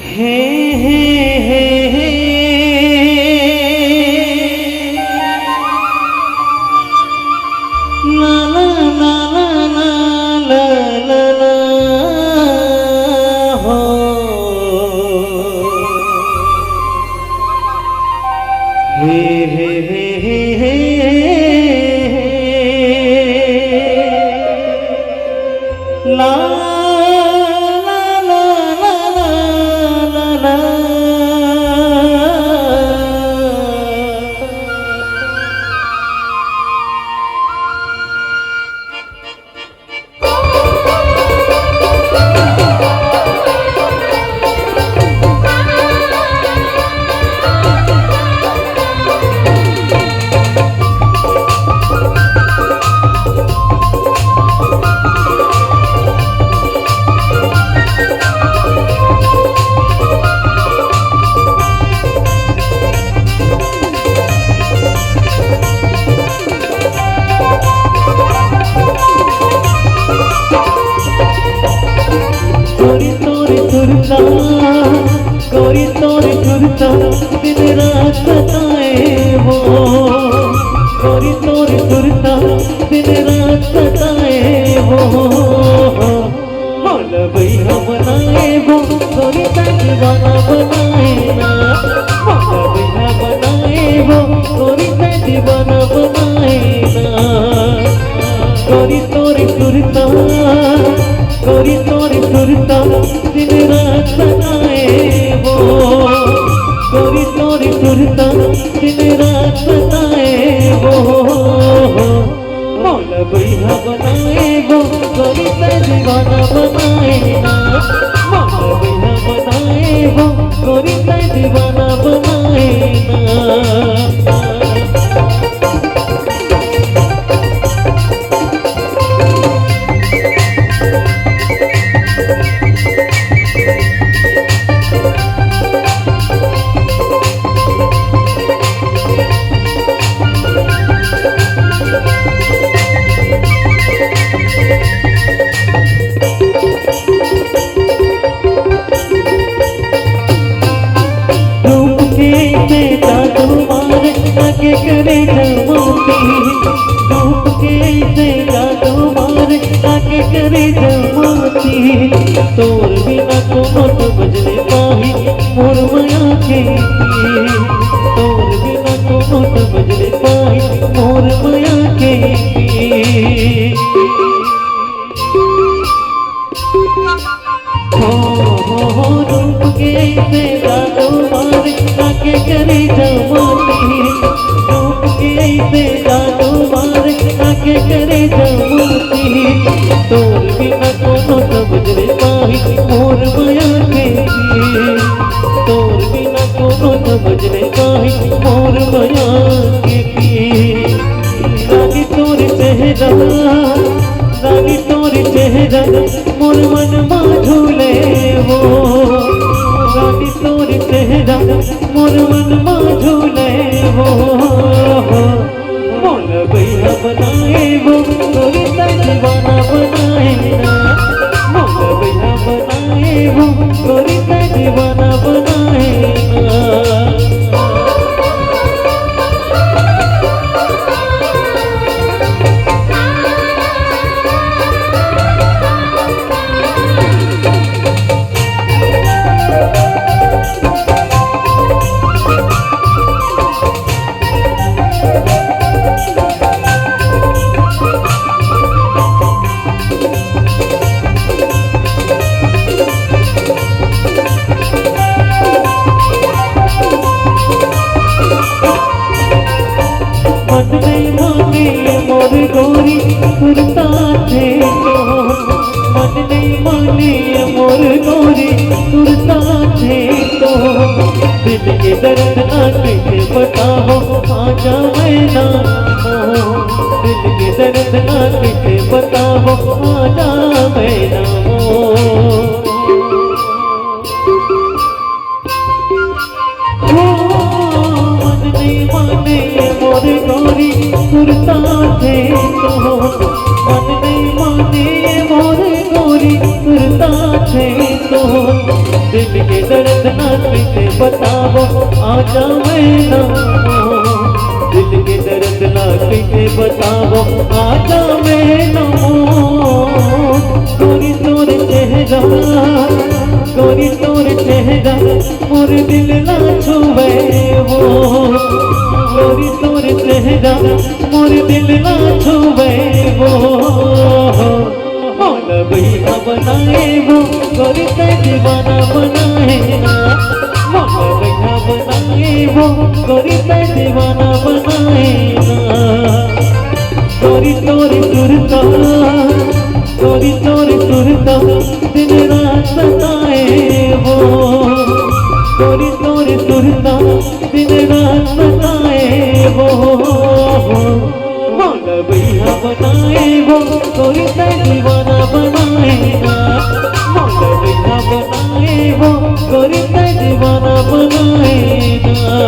हे हे हे हे ला ला ला ला ला ला ला हो हे हे हे हे ला कोई तोरी तुरता दिन रात सताए वो कोई तोरी तुरता दिन रात सताए वो मौला भैया बनाए वो कोई दीवाना बनाए ना मौला भैया बनाए वो कोई दीवाना बनाए ना कोई तोरी तुरता दिन रात सताए वो कोई तोरी तुरता दिन रात सताए वो मौला भैया बनाए वो कोई दीवाना बनाए ना मौला भैया बनाए वो कोई दीवाना बनाए ना के करे जमाती धूप के से जादू मारे आके करे जमाती तोर बिना को मत बजने पाही मोर माया के तोर बिना को मत बजने पाही मोर माया के हो धूप के से जादू मारे आके करे जमाती से जादू मार आके करे जमाती तोर बिना कोनो समझने पाही मोर माया के तोर बिना कोनो समझने पाही मोर माया के रानी तोर चेहरा मोर मन मा झूले वो रानी तोर चेहरा मोर मन मा झूले वो मौला भैया बनाए वो कोई दीवाना बनाए ना मौला भैया बनाए वो कोई दीवाना बनाए ना मन नहीं माने मोर गोरी सुरता थे तो मन नहीं माने मोर गोरी सुरता थे तो दिल के दर्द ना कैसे बताओ आजा मैं ना दिल के दर्द ना कैसे बताओ आजा मैं ना मन नहीं माने मोर गोरी सुरता थे तो मन नहीं माने मोर गोरी सुरता थे तो दिल के दर्द बतावो आजा मैं ना दिल के दर्द ला कैसे बतावो आजा मैं ना गोरी तोर चेहरा गोरी तोर चेहरा मोर दिल ना छुवे वो गोरी तोर चेहरा मोर दिल ना छुवे वो मौला भैया बनाए वो गोरी का दीवाना बनाए ना मौला भैया बनाए वो गोरी का दीवाना बनाए ना गोरी तोर सुरता गोरी तोर सुरता दिन रात सताए वो गोरी तोर सुरता दिन रात सताए वो मौला भैया बनाए वो गोरी का दीवाना बनाए ना मौला भैया बनाए वो गोरी का दीवाना बनाए ना